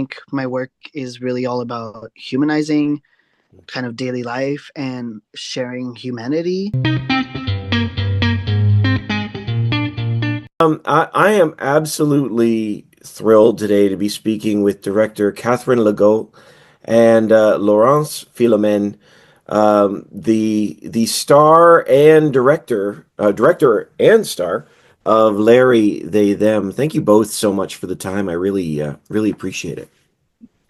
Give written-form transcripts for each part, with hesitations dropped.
think my work is really all about humanizing kind of daily life and sharing humanity. I am absolutely thrilled today to be speaking with director Catherine Legault and Laurence Philomene, the star and director and star of Larry, They, Them. Thank you both so much for the time. I really appreciate it.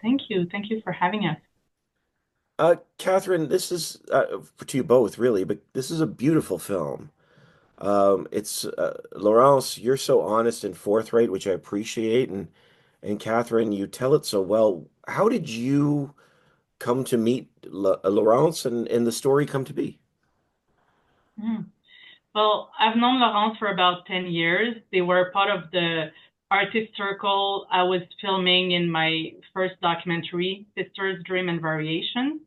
Thank you. Thank you for having us. Catherine, this is to you both, really, but this is a beautiful film. It's Laurence, you're so honest and forthright, which I appreciate, and Catherine, you tell it so well. How did you come to meet Laurence and the story come to be? Mm. Well, I've known Laurence for about 10 years. They were part of the artist circle I was filming in my first documentary, Sisters, Dream and Variation.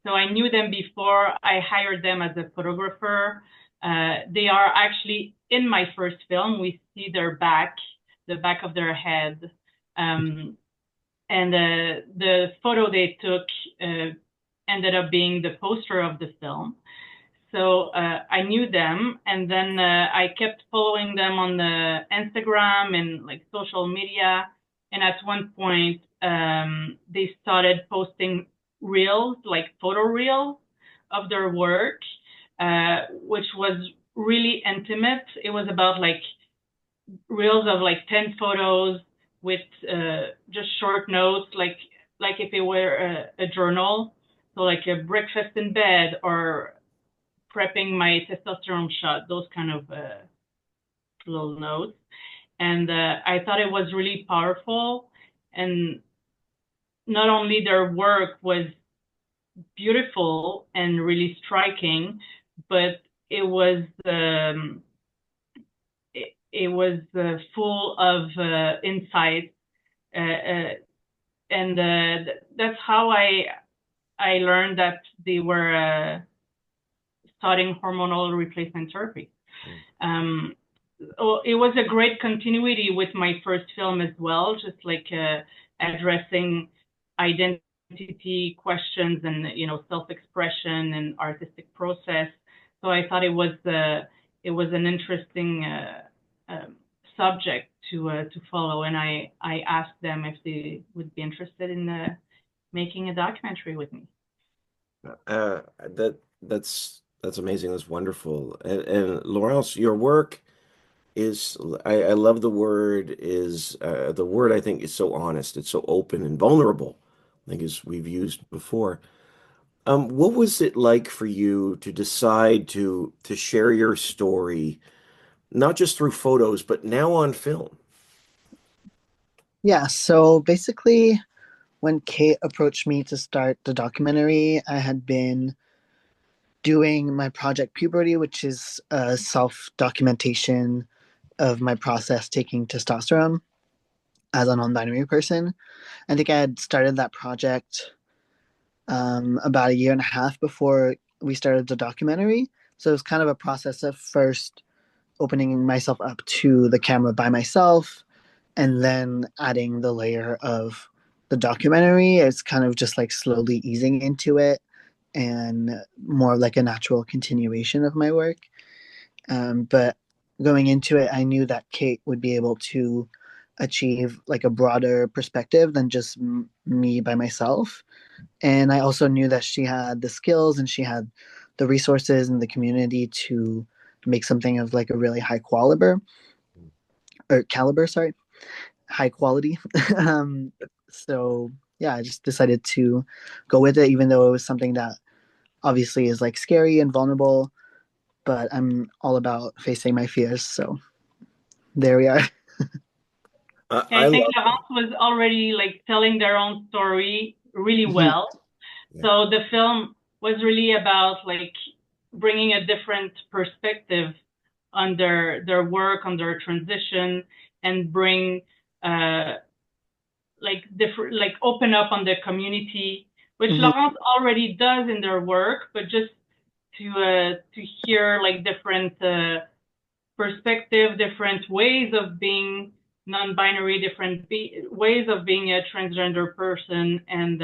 So I knew them before I hired them as a photographer. They are actually in my first film. We see their back, the back of their head. Um, and the photo they took ended up being the poster of the film. So I knew them, and then I kept following them on the Instagram and like social media. And at one point, they started posting reels, like photo reels of their work, which was really intimate. It was about like reels of like 10 photos with just short notes, like if it were a journal. So like a breakfast in bed or prepping my testosterone shot, those kind of little notes. And I thought it was really powerful. And not only their work was beautiful and really striking, but it was it was full of insight, and that's how I learned that they were starting hormonal replacement therapy. Um, it was a great continuity with my first film as well, just like addressing identity questions and self-expression and artistic process. So I thought it was an interesting subject to follow, and I asked them if they would be interested in making a documentary with me. That's amazing. That's wonderful. And Laurence, your work is I love the word I think is so honest. It's so open and vulnerable. I think as we've used before. What was it like for you to decide to share your story, not just through photos, but now on film? Yeah, so basically, when Kate approached me to start the documentary, I had been doing my project Puberty, which is a self documentation of my process taking testosterone as a non binary person. I think I had started that project about a year and a half before we started the documentary. So it was kind of a process of first opening myself up to the camera by myself and then adding the layer of the documentary. It's kind of just like slowly easing into it and more like a natural continuation of my work. But going into it, I knew that Kate would be able to achieve like a broader perspective than just me by myself. And I also knew that she had the skills and she had the resources and the community to make something of like a really high caliber, sorry, high quality. um, so yeah, I just decided to go with it, even though it was something that obviously is like scary and vulnerable. But I'm all about facing my fears. So there we are. I I think love Laurence was already like telling their own story really Mhm. well. yeah. So the film was really about like bringing a different perspective on their work, on their transition, and bring uh, like different, like open up on the community, which Mhm. Laurence already does in their work, but just to hear like different perspective, different ways of being non-binary, different ways of being a transgender person, and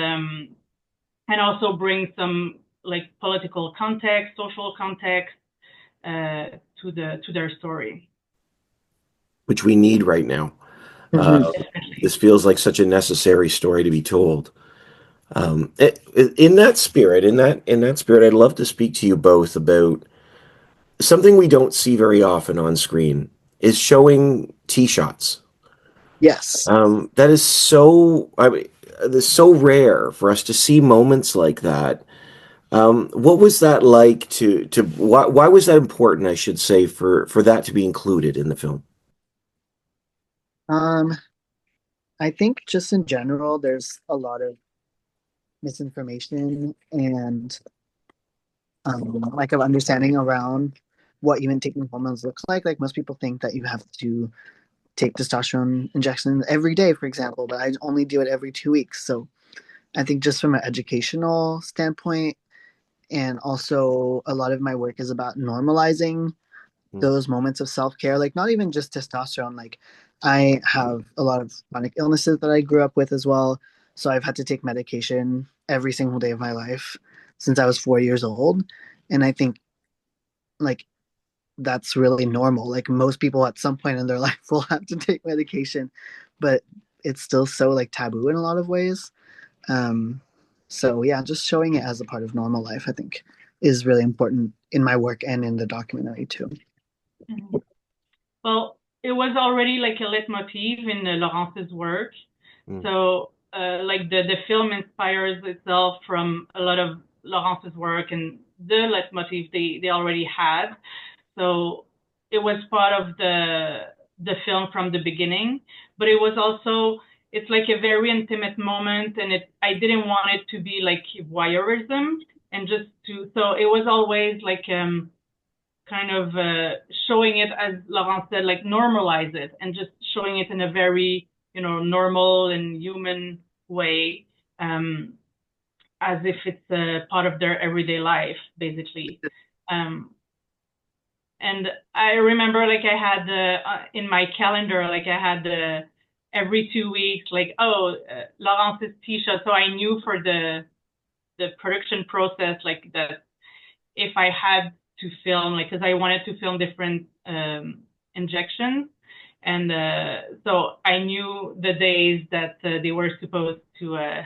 also bring some like political context, social context to their story. which we need right now. Mhm. This feels like such a necessary story to be told. In that spirit, in that spirit, I'd love to speak to you both about something we don't see very often on screen is showing tee shots. Yes. That is so, I mean, it's so rare for us to see moments like that. What was that like to why was that important, I should say, for that to be included in the film? Um, I think just in general, there's a lot of misinformation and lack of understanding around what even taking hormones looks like. Like most people think that you have to take testosterone injections every day, for example, but I only do it every 2 weeks. So I think just from an educational standpoint, and also a lot of my work is about normalizing Mm, those moments of self-care, like not even just testosterone. Like I have a lot of chronic illnesses that I grew up with as well, so I've had to take medication every single day of my life since I was 4 years old. And I think like that's really normal. Like most people at some point in their life will have to take medication, but it's still so like taboo in a lot of ways. um so yeah, just showing it as a part of normal life, I think, is really important in my work and in the documentary too. Mm-hmm. Well, it was already like a leitmotif in Laurence's work. mm, So, like the film inspires itself from a lot of Laurence's work and the leitmotif they already had. So it was part of the film from the beginning, but it was also it's like a very intimate moment, and I didn't want it to be like voyeurism and just to so it was always like kind of showing it, as Laurence said, like normalize it and just showing it in a very, normal and human way, um, as if it's a part of their everyday life, basically. Um, and I remember like I had in my calendar, like I had every 2 weeks, like, oh, Laurence's t-shirt. So I knew for the production process, like that if I had to film, like, because I wanted to film different injections, and so I knew the days that they were supposed to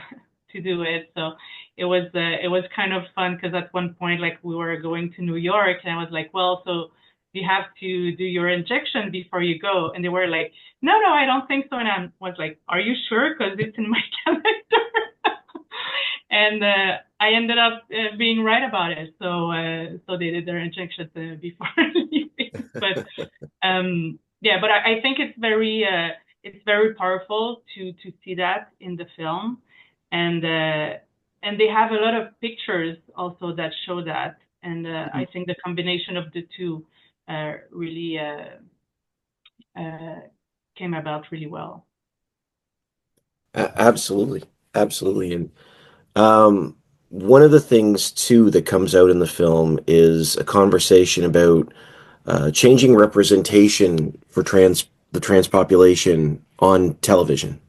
to do it. So it was kind of fun because at one point, like, we were going to New York, and I was like, well, so you have to do your injection before you go, and they were like, no, I don't think so, and I was like, are you sure? Because it's in my calendar. And I ended up being right about it. So they did their injections before leaving. But yeah, but I think it's very powerful to see that in the film, and they have a lot of pictures also that show that, and I think the combination of the two really uh, came about really well. absolutely, absolutely, and um, one of the things too that comes out in the film is a conversation about changing representation for the trans population on television.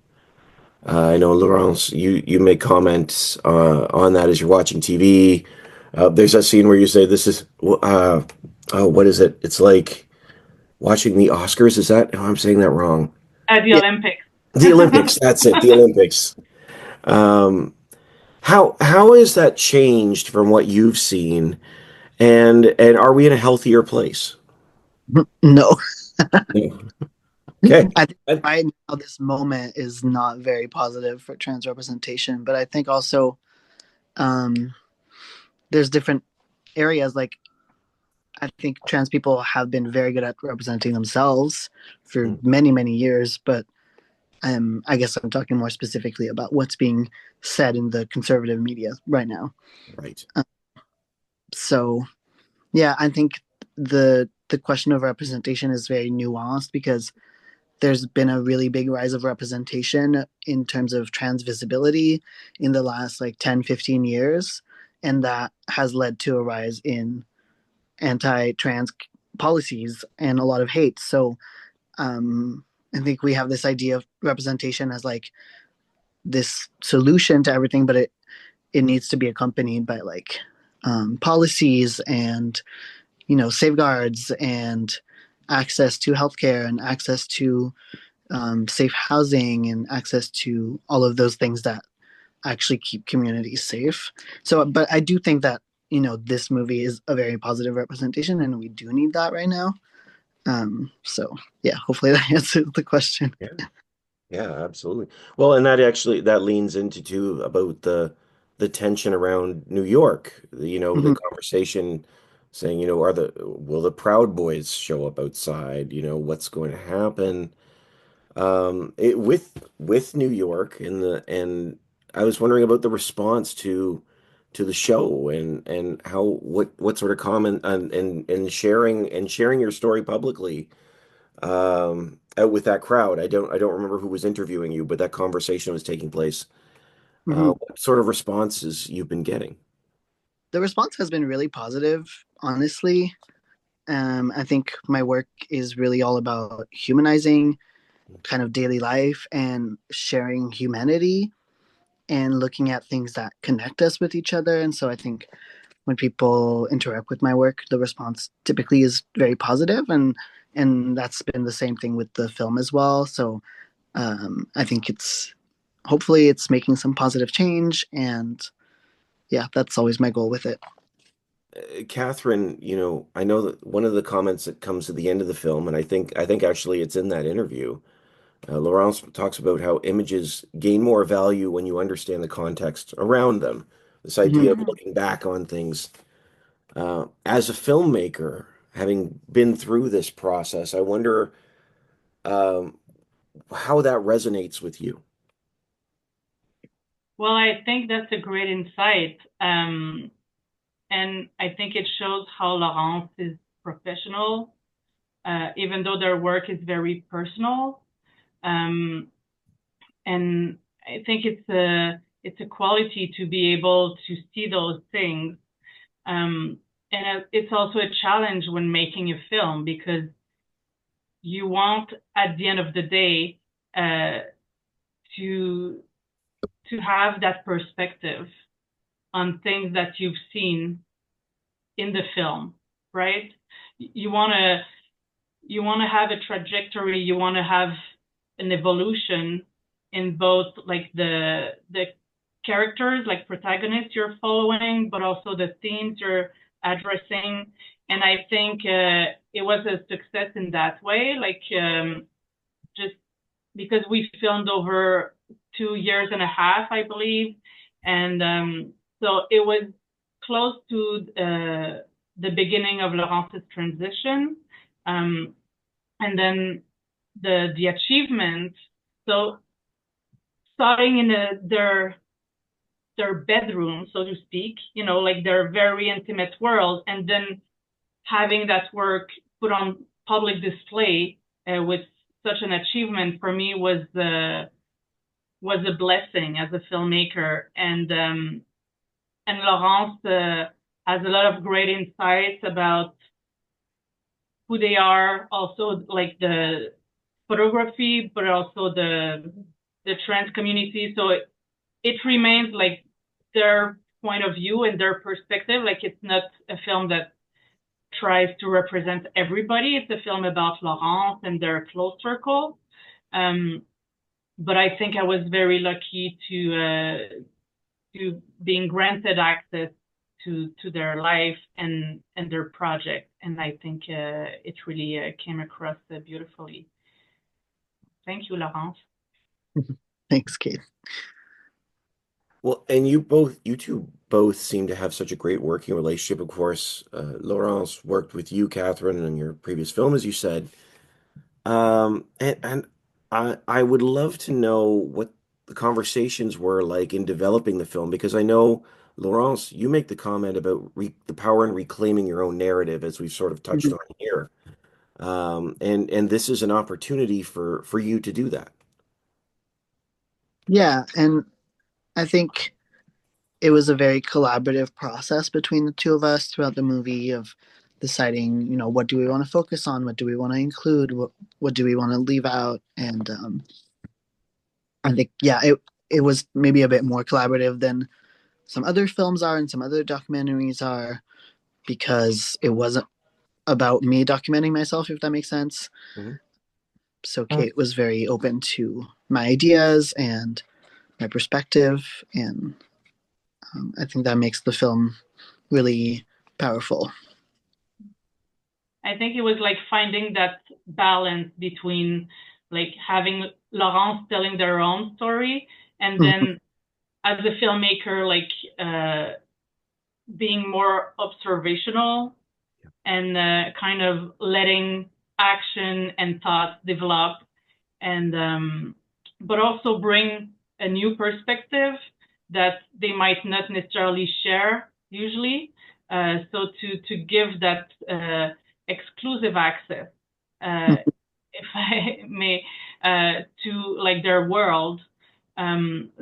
I know, Laurence, you make comments on that as you're watching TV. There's that scene where you say, "This is oh, what is it? It's like watching the Oscars." Is that? Oh, I'm saying that wrong. The Yeah. Olympics. The Olympics. That's it. The Olympics. Um, how has that changed from what you've seen, and are we in a healthier place? No. No. Okay. I think I- right now this moment is not very positive for trans representation, but I think also um, there's different areas. Like I think trans people have been very good at representing themselves for mm, many years, but I guess I'm talking more specifically about what's being said in the conservative media right now. right. Um, so yeah, I think the question of representation is very nuanced because there's been a really big rise of representation in terms of trans visibility in the last like 10-15 years, and that has led to a rise in anti-trans policies and a lot of hate. So um I think we have this idea of representation as like this solution to everything, but it needs to be accompanied by like policies and safeguards and access to healthcare and access to safe housing and access to all of those things that actually keep communities safe. So, but I do think that this movie is a very positive representation, and we do need that right now. So yeah, hopefully that answers the question. Yeah. Yeah, absolutely. Well, and that leans into too about the tension around New York. The Mm-hmm. conversation saying, are the will the Proud Boys show up outside? What's going to happen? With New York and I was wondering about the response to the show and how what sort of comment and sharing your story publicly out with that crowd. I don't remember who was interviewing you, but that conversation was taking place. Mm-hmm. What sort of responses you've been getting? The response has been really positive, honestly. I think my work is really all about humanizing kind of daily life and sharing humanity and looking at things that connect us with each other. And so I think when people interact with my work, the response typically is very positive, and that's been the same thing with the film as well. So I think it's hopefully it's making some positive change, and yeah, that's always my goal with it. Catherine, I know that one of the comments that comes at the end of the film, and I think actually it's in that interview. Laurence talks about how images gain more value when you understand the context around them. This Mm-hmm. idea of looking back on things. As a filmmaker, having been through this process, I wonder um, how that resonates with you. Well, I think that's a great insight. And I think it shows how Laurence is professional, even though their work is very personal. Um, and I think it's a quality to be able to see those things. Um, and it's also a challenge when making a film because you want, at the end of the day, uh, to to have that perspective on things that you've seen in the film, right? You want to you want to have a trajectory, you want to have an evolution in both like the characters, like protagonists you're following, but also the themes you're addressing. And I think it was a success in that way, like just because we filmed over 2 years and a half, I believe, and so it was close to the beginning of Laurence's transition, um, and then the achievement. So starting in their bedroom, so to speak, like their very intimate world, and then having that work put on public display with such an achievement for me was a blessing as a filmmaker. And Laurence has a lot of great insights about who they are, also like the photography, but also the trans community. So it remains like their point of view and their perspective. Like it's not a film that tries to represent everybody. It's a film about Laurence and their close circle. Um, but I think I was very lucky to being granted access to their life and their project, and I think it really came across beautifully. Thank you, Laurence. Thanks, Kate. Well, and you two both seem to have such a great working relationship. Of course, Laurence worked with you, Catherine, in your previous film, as you said. And I would love to know what the conversations were like in developing the film, because I know, Laurence, you make the comment about the power in reclaiming your own narrative, as we've sort of touched Mhm. on here. And this is an opportunity for you to do that. Yeah, and I think it was a very collaborative process between the two of us throughout the movie of deciding, what do we want to focus on, what do we want to include, what do we want to leave out, and I think it was maybe a bit more collaborative than some other films are and some other documentaries are, because it wasn't about me documenting myself, if that makes sense. Mhm. So Kate was very open to my ideas and my perspective, and I think that makes the film really powerful. I think it was like finding that balance between like having Laurence telling their own story and Mhm. then as a filmmaker like being more observational and kind of letting action and thoughts develop and but also bring a new perspective that they might not necessarily share usually. So to give that exclusive access, if I may, to like their world.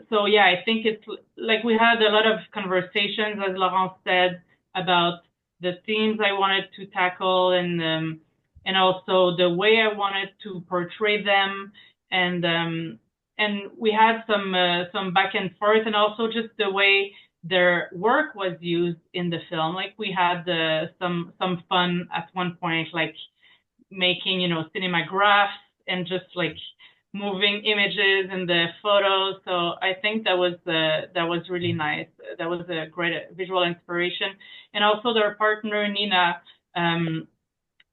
So yeah, I think it's like we had a lot of conversations, as Laurence said, about the themes I wanted to tackle and also the way I wanted to portray them, and we had some back and forth, and also just the way their work was used in the film. Like we had some fun at one point, like making cinemagraphs and just like moving images in the photos. So I think that was really nice. That was a great visual inspiration, and also their partner Nina.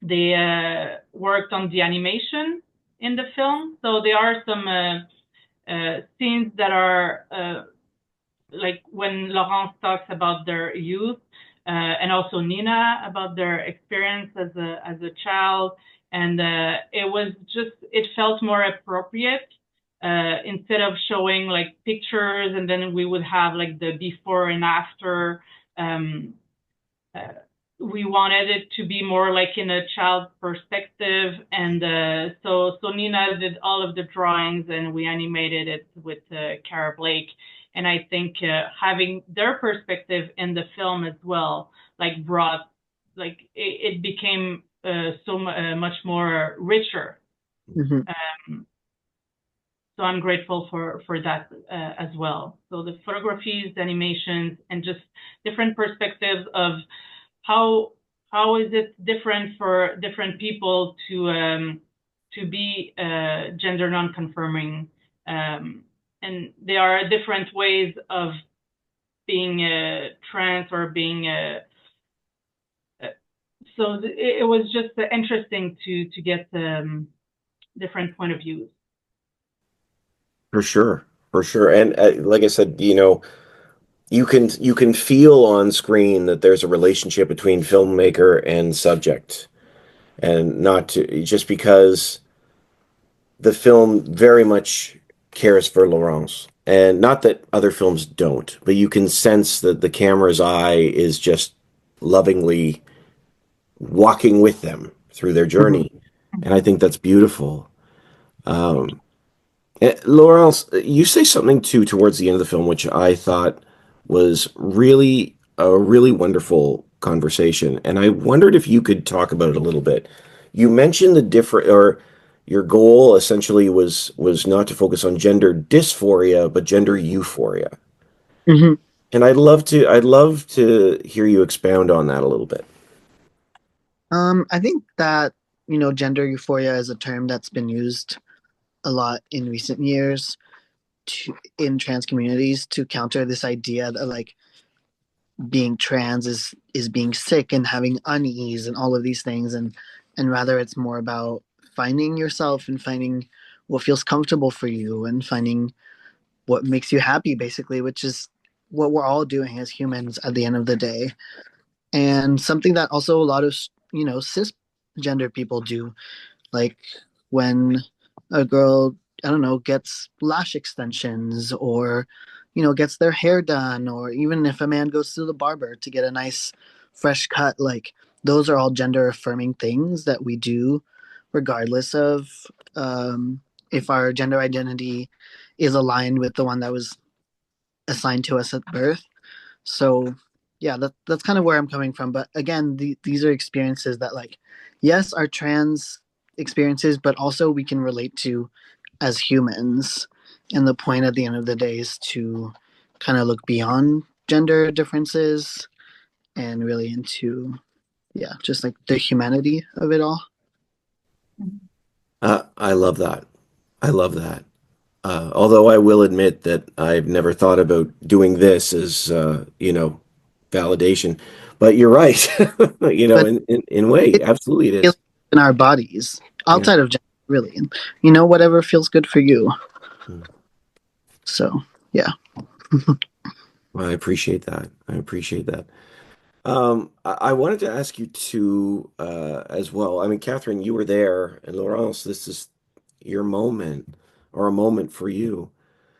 They worked on the animation in the film, so there are some scenes that are like when Laurence talks about their youth, and also Nina about their experience as a child, and it felt more appropriate instead of showing like pictures and then we would have like the before and after. Um, uh, we wanted it to be more like in a child perspective, and so Nina did all of the drawings and we animated it with Cara Blake, and I think having their perspective in the film as well like brought like it became much more richer. Mhm. um, so I'm grateful for that as well. So the photographies, the animations, and just different perspectives of how how is it different for different people to be gender non-conforming, and there are different ways of being trans or being uh, so it was just interesting to get different point of views. For sure, for sure. And like I said, you can feel on screen that there's a relationship between filmmaker and subject, and not just because the film very much cares for Laurence. And not that other films don't, but you can sense that the camera's eye is just lovingly walking with them through their Mhm. journey. And I think that's beautiful. Um, Laurence, you say something too towards the end of the film, which I thought was really a really wonderful conversation, and I wondered if you could talk about it a little bit. You mentioned the different, or your goal essentially was not to focus on gender dysphoria, but gender euphoria. Mhm. And I'd love to hear you expound on that a little bit. I think that gender euphoria is a term that's been used a lot in recent years in trans communities to counter this idea that like being trans is being sick and having unease and all of these things, and rather it's more about finding yourself and finding what feels comfortable for you and finding what makes you happy, basically, which is what we're all doing as humans at the end of the day, and something that also a lot of cisgender people do, like when a girl, I don't know, gets lash extensions, or gets their hair done, or even if a man goes to the barber to get a nice fresh cut, like those are all gender affirming things that we do regardless of if our gender identity is aligned with the one that was assigned to us at birth. So Yeah, that's kind of where I'm coming from. But again, these are experiences that, like, yes, are trans experiences, but also we can relate to as humans. And the point at the end of the day is to kind of look beyond gender differences and really into, yeah, just like the humanity of it all. I love that. I love that. Although I will admit that I've never thought about doing this as, validation. But you're right. But In way, it absolutely it feels is. in our bodies Yeah. outside of gender, really. And, whatever feels good for you. Mm. So, yeah. Well, I appreciate that. I appreciate that. I wanted to ask you too, as well. I mean, Catherine, you were there, and Laurence, this is your moment or a moment for you.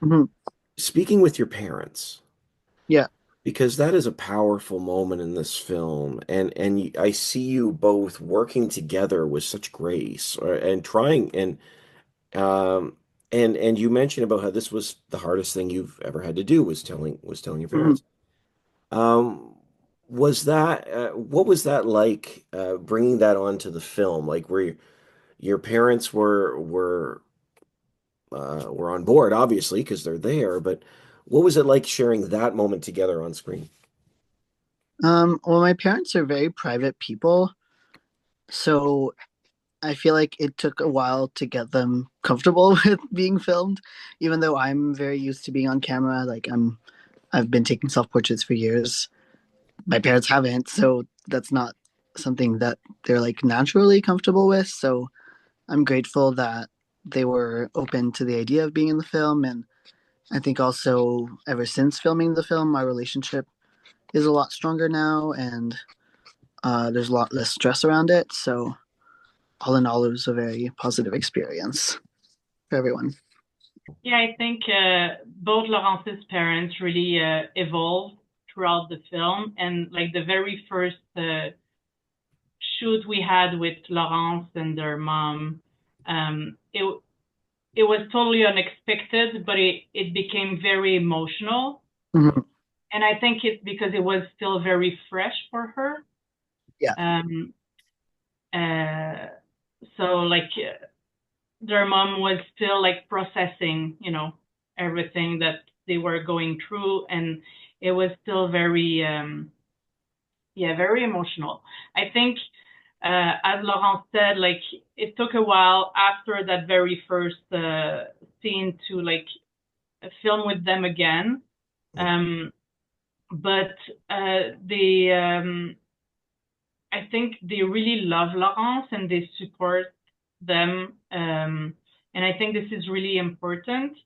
Mhm. Speaking with your parents, Yeah. because that is a powerful moment in this film, and I see you both working together with such grace, and trying, um, and you mentioned about how this was the hardest thing you've ever had to do was telling your Mhm. parents. Um, was that what was that like bringing that onto the film? Like, where your parents were on board, obviously, because they're there, but what was it like sharing that moment together on screen? Well, my parents are very private people, so I feel like it took a while to get them comfortable with being filmed, even though I'm very used to being on camera. Like, I've been taking self portraits for years. My parents haven't, so that's not something that they're like naturally comfortable with. So I'm grateful that they were open to the idea of being in the film. And I think also ever since filming the film, my relationship is a lot stronger now, and there's a lot less stress around it. So all in all, it was a very positive experience for everyone. Yeah, I think both Laurence's parents really evolved throughout the film, and like the very first shoot we had with Laurence and their mom, it was totally unexpected, but it became very emotional, Mhm. and I think it's because it was still very fresh for her. Yeah. Um, uh, so like their mom was still like processing, everything that they were going through, and it was still very, yeah, very emotional. I think, as Laurent said, like it took a while after that very first scene to like film with them again. Um, but I think they really love Laurence and they support them. And I think this is really important.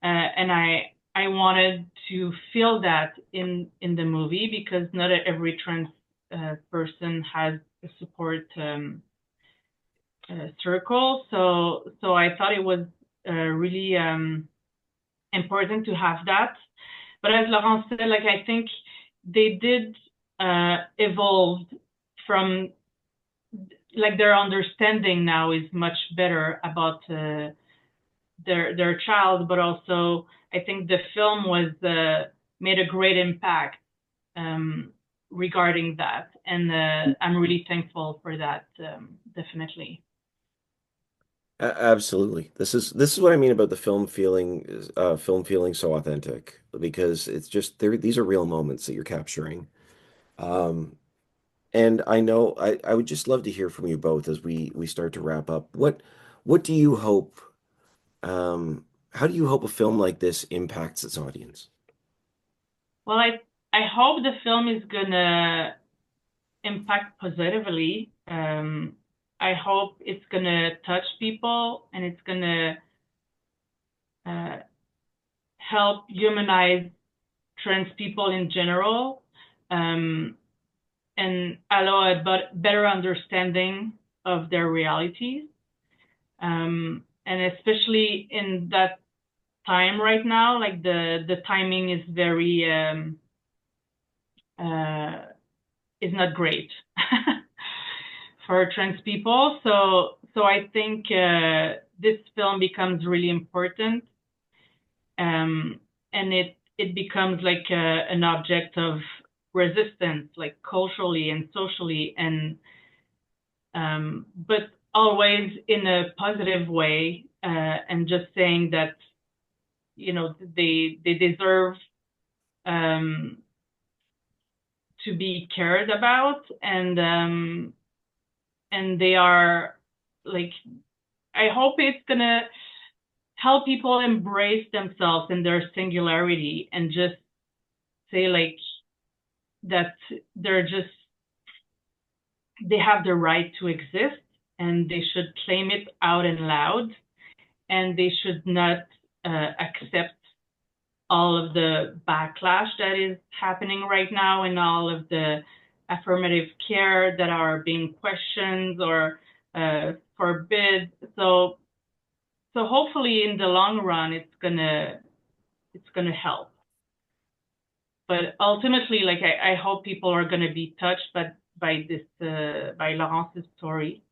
And I wanted to feel that in the movie because not every trans person has a support circle. So I thought it was really important to have that. But as Laurent said, like I think they did evolve from like their understanding now is much better about their child, but also I think the film was made a great impact um, regarding that, and I'm really thankful for that. Definitely. Absolutely. This is what I mean about the film feeling so authentic because it's just there. These are real moments that you're capturing. Um, and I would just love to hear from you both as we start to wrap up. What do you hope? How do you hope a film like this impacts its audience? Well, I hope the film is gonna impact positively. I hope it's gonna touch people and it's gonna uh, help humanize trans people in general, um, and allow a better understanding of their realities. And especially in that time right now, like the timing is very uh, is not great for trans people. So I think this film becomes really important, um, and it becomes like an object of resistance, like culturally and socially, and but always in a positive way, and just saying that they deserve to be cared about, and they are like, I hope it's gonna help people embrace themselves and their singularity, and just say like that they have the right to exist, and they should claim it out and loud, and they should not accept all of the backlash that is happening right now, and all of the affirmative care that are being questioned or forbid. So hopefully in the long run it's gonna help. But ultimately, like I hope people are gonna be touched by this by Laurence's story,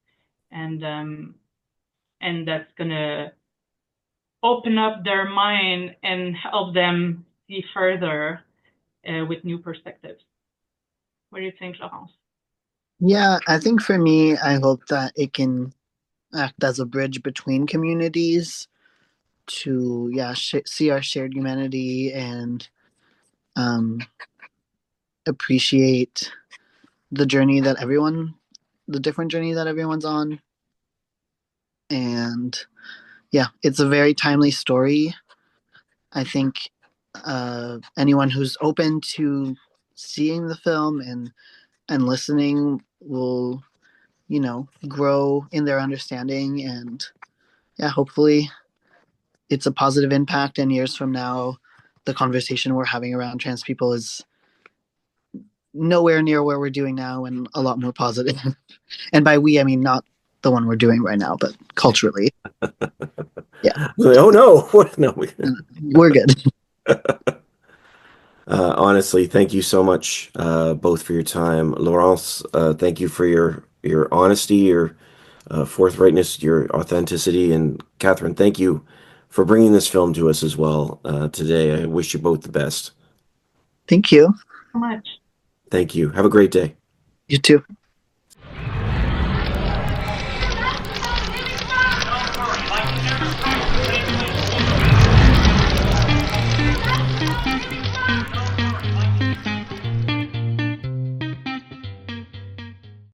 and that's gonna open up their mind and help them see further with new perspectives. What do you think, Laurence? Yeah, I think for me, I hope that it can act as a bridge between communities to, yeah, see our shared humanity and um, appreciate the journey that the different journey that everyone's on. And yeah, it's a very timely story. I think anyone who's open to seeing the film and listening will, grow in their understanding, and yeah, hopefully it's a positive impact. And years from now, the conversation we're having around trans people is nowhere near where we're doing now, and a lot more positive. And by we, I mean not the one we're doing right now, but culturally. Yeah. Oh no, no, We're good. honestly, thank you so much, both for your time. Laurence, thank you for your honesty, your forthrightness, your authenticity, and Catherine, thank you for bringing this film to us as well today. I wish you both the best. Thank you. So much. Thank you. Have a great day. You too.